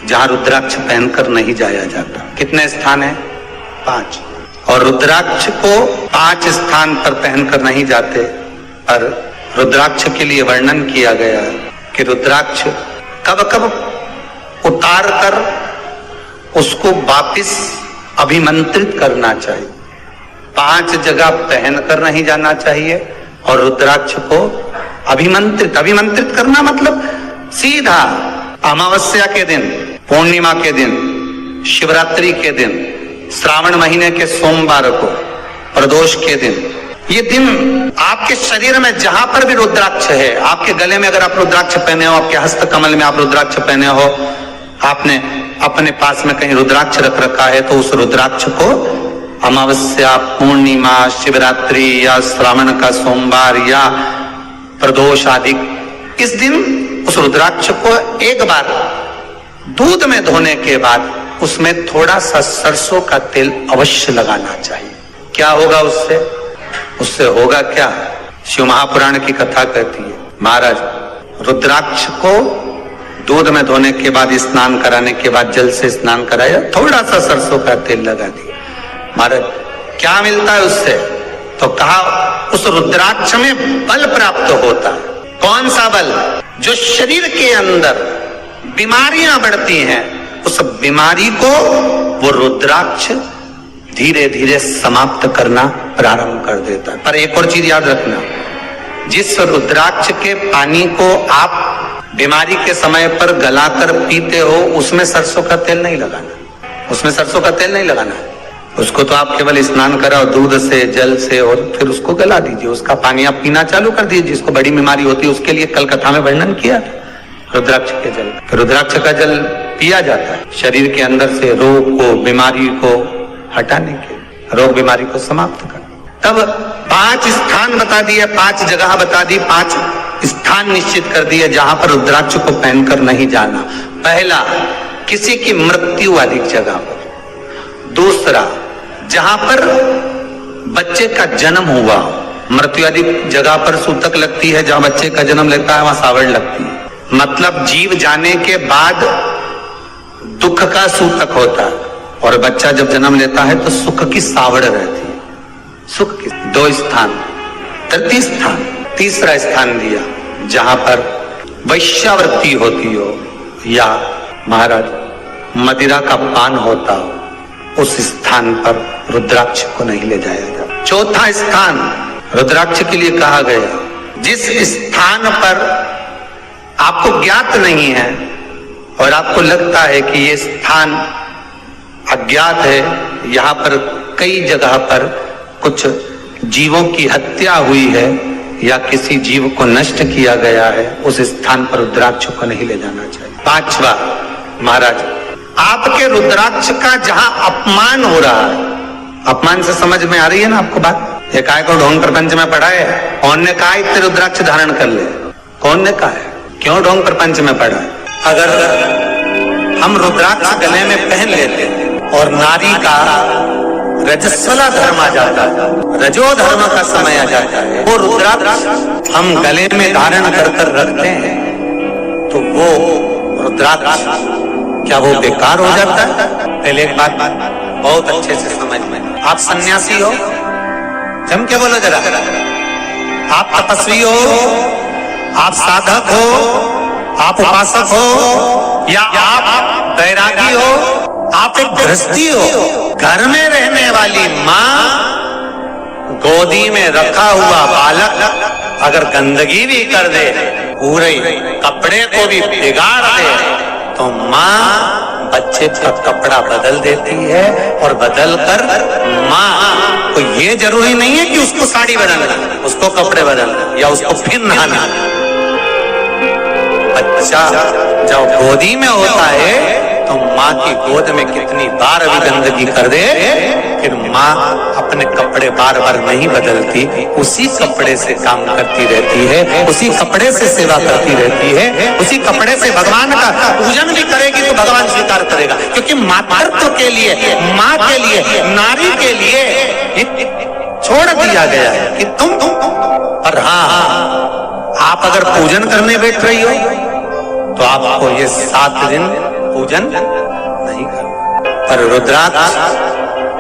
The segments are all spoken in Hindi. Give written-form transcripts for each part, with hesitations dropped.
जहां रुद्राक्ष पहनकर नहीं जाया जाता। कितने स्थान है? 5। और रुद्राक्ष को 5 स्थान पर पहनकर नहीं जाते, पर रुद्राक्ष के लिए वर्णन किया गया है कि रुद्राक्ष कब कब उतार कर उसको वापिस अभिमंत्रित करना चाहिए। 5 जगह पहनकर नहीं जाना चाहिए और रुद्राक्ष को अभिमंत्रित करना मतलब सीधा अमावस्या के दिन, पूर्णिमा के दिन, शिवरात्रि के दिन, श्रावण महीने के सोमवार को, प्रदोष के दिन, ये दिन आपके शरीर में जहां पर भी रुद्राक्ष है, आपके गले में अगर आप रुद्राक्ष पहने हो, आपके हस्त कमल में आप रुद्राक्ष पहने हो, आपने अपने पास में कहीं रुद्राक्ष रख रखा है, तो उस रुद्राक्ष को अमावस्या, पूर्णिमा, शिवरात्रि या श्रावण का सोमवार या प्रदोष आदि, इस दिन उस रुद्राक्ष को एक बार दूध में धोने के बाद उसमें थोड़ा सा सरसों का तेल अवश्य लगाना चाहिए। क्या होगा उससे? उससे होगा क्या? शिव महापुराण की कथा कहती है, महाराज रुद्राक्ष को दूध में धोने के बाद, स्नान कराने के बाद जल से स्नान कराया, थोड़ा सा सरसों का तेल लगा दिया। महाराज क्या मिलता है उससे? तो कहा उस रुद्राक्ष में बल प्राप्त होता है। कौन सा बल? जो शरीर के अंदर बीमारियां बढ़ती हैं, उस बीमारी को वो रुद्राक्ष धीरे धीरे समाप्त करना प्रारंभ कर देता है। पर एक और चीज याद रखना, जिस रुद्राक्ष के पानी को आप बीमारी के समय पर गलाकर पीते हो, उसमें सरसों का तेल नहीं लगाना, उसमें सरसों का तेल नहीं लगाना। उसको तो आप केवल स्नान कराओ दूध से, जल से, और फिर उसको गला दीजिए, उसका पानी आप पीना चालू कर दीजिए। जिसको बड़ी बीमारी होती है उसके लिए कल कथा में वर्णन किया रुद्राक्ष के जल। रुद्राक्ष का जल पिया जाता है शरीर के अंदर से रोग को, बीमारी को हटाने के, रोग बीमारी को समाप्त कर। तब 5 स्थान बता दिए, 5 जगह बता दी, 5 स्थान निश्चित कर दिए जहां पर रुद्राक्ष को पहनकर नहीं जाना। पहला, किसी की मृत्यु वाली जगह पर। दूसरा, जहां पर बच्चे का जन्म हुआ, मृत्यु आदि जगह पर सूतक लगती है, जहां बच्चे का जन्म लगता है वहां सावड़ लगती है। मतलब जीव जाने के बाद दुख का सूतक होता है, और बच्चा जब जन्म लेता है तो सुख की सावड़ रहती है। सुख की 2 स्थान। तृतीय स्थान, तीसरा स्थान दिया जहां पर वैश्यावृत्ति होती हो या महाराज मदिरा का पान होता हो, उस स्थान पर रुद्राक्ष को नहीं ले जाया जाता। चौथा स्थान रुद्राक्ष के लिए कहा गया, जिस स्थान पर आपको ज्ञात नहीं है और आपको लगता है कि ये स्थान अज्ञात है, यहाँ पर कई जगह पर कुछ जीवों की हत्या हुई है या किसी जीव को नष्ट किया गया है, उस स्थान पर रुद्राक्ष को नहीं ले जाना चाहिए। 5वां, महाराज आपके रुद्राक्ष का जहां अपमान हो रहा है, अपमान से समझ में आ रही है ना आपको बात? एक आय को ढोंग प्रपंच में पढ़ा है, कौन ने कहा इतने रुद्राक्ष धारण कर ले? कौन ने कहा है? क्यों ढोंग प्रपंच में पढ़ा है? अगर हम रुद्राक्ष गले में पहन लेते और नारी का रजस्वला धर्म आ जाता है, रजो धर्म का समय आ जाता है, वो रुद्राक्ष हम गले में धारण कर कर रखते हैं, तो वो रुद्राक्ष क्या वो बेकार हो जाता है? पहले एक बात बहुत अच्छे से समझ में, आप सन्यासी हो, जम के बोलो जरा, आप तपस्वी हो, आप साधक हो, आप उपासक हो, या आप बैरागी हो, आप एक गृहस्थी हो, घर में रहने वाली माँ गोदी में रखा हुआ बालक अगर गंदगी भी कर दे, पूरे कपड़े को भी बिगाड़ दे, तो माँ बच्चे का कपड़ा बदल देती है, और बदल कर माँ को ये जरूरी नहीं है कि उसको साड़ी बदलना, उसको कपड़े बदलना या उसको फिर नहाना। बच्चा जब गोदी में होता है तो माँ की गोद में कितनी बार भी गंदगी कर दे, फिर माँ अपने कपड़े बार बार नहीं बदलती, उसी कपड़े से काम करती रहती है, उसी कपड़े से सेवा करती रहती है, उसी कपड़े से भगवान का पूजन भी करेगी तो भगवान स्वीकार करेगा। क्योंकि मातृत्व के लिए, माँ के लिए, नारी के लिए छोड़ दिया गया है कि तुम और हाँ, आप अगर पूजन करने बैठ रही हो तो आपको ये 7 दिन पूजन नहीं करना। पर रुद्राक्ष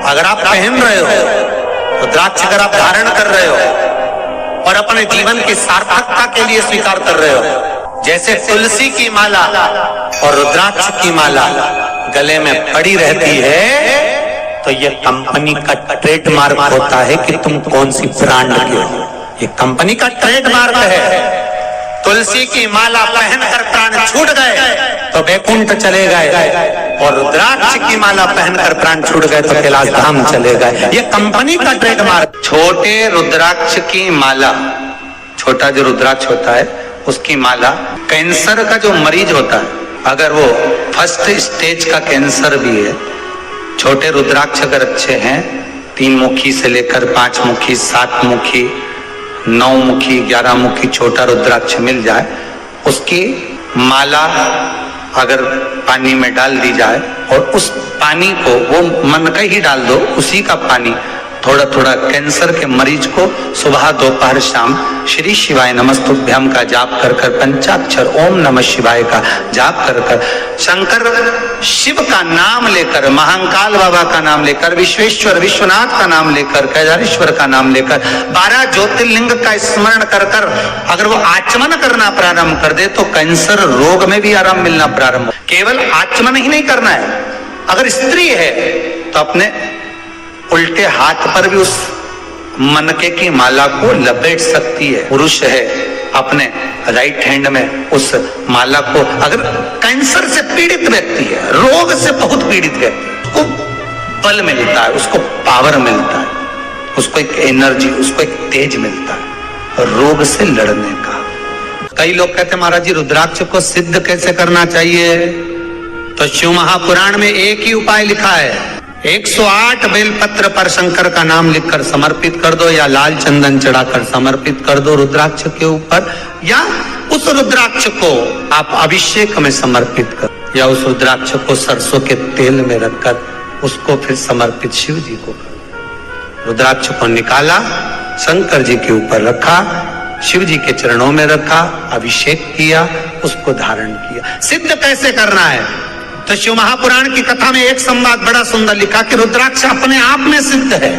अगर आप पहन रहे हो, रुद्राक्ष अगर आप धारण कर रहे हो और अपने जीवन की सार्थकता के लिए स्वीकार कर रहे हो, जैसे तुलसी की माला और रुद्राक्ष की माला गले में पड़ी रहती है, तो ये कंपनी का ट्रेडमार्क होता है कि तुम कौन सी ब्रांड के हो। ये कंपनी का ट्रेडमार्क है। तुलसी की माला पहनकर प्राण छूट गए तो वैकुंठ चले गए, और रुद्राक्ष की माला पहनकर प्राण छूट गए तो कैलाश धाम चले गए। ये कंपनी का ट्रेडमार्क। छोटे रुद्राक्ष की माला, छोटा जो रुद्राक्ष होता है उसकी माला, कैंसर का जो मरीज होता है, अगर वो फर्स्ट स्टेज का कैंसर भी है, छोटे रुद्राक्ष अगर अच्छे हैं, 3 मुखी से लेकर 5 मुखी, 7 मुखी, 9 मुखी, 11 मुखी छोटा रुद्राक्ष मिल जाए, उसकी माला अगर पानी में डाल दी जाए और उस पानी को वो मन का ही डाल दो, उसी का पानी थोड़ा थोड़ा कैंसर के मरीज को सुबह दोपहर शाम श्री शिवाय नमस्तुभ्यम का जाप कर कर, पंचाक्षर ओम नमः शिवाय का जाप कर कर, शंकर शिव का नाम लेकर, महाकाल बाबा का नाम लेकर, विश्वेश्वर विश्वनाथ का नाम लेकर, केदारेश्वर का नाम लेकर, 12 ज्योतिर्लिंग का स्मरण कर कर अगर वो आचमन करना प्रारंभ कर दे तो कैंसर रोग में भी आराम मिलना प्रारंभ। केवल आचमन ही नहीं करना है, अगर स्त्री है तो अपने उल्टे हाथ पर भी उस मनके की माला को लपेट सकती है। पुरुष है अपने राइट हैंड में उस माला को, अगर कैंसर से पीड़ित व्यक्ति है, रोग से बहुत पीड़ित व्यक्ति, उसको बल मिलता है, उसको पावर मिलता है, उसको एक एनर्जी, उसको एक तेज मिलता है रोग से लड़ने का। कई लोग कहते हैं महाराज जी रुद्राक्ष को सिद्ध कैसे करना चाहिए, तो शिव महापुराण में एक ही उपाय लिखा है, 108 बेलपत्र पर शंकर का नाम लिखकर समर्पित कर दो, या लाल चंदन चढ़ाकर समर्पित कर दो रुद्राक्ष के ऊपर, या उस रुद्राक्ष को आप अभिषेक में समर्पित कर, या उस रुद्राक्ष को सरसों के तेल में रखकर उसको फिर समर्पित शिव जी को कर। रुद्राक्ष को निकाला, शंकर जी के ऊपर रखा, शिव जी के चरणों में रखा, अभिषेक किया, उसको धारण किया। सिद्ध कैसे करना है, तो शिव महापुराण की कथा में एक संवाद बड़ा सुंदर लिखा कि रुद्राक्ष अपने आप में सिद्ध है।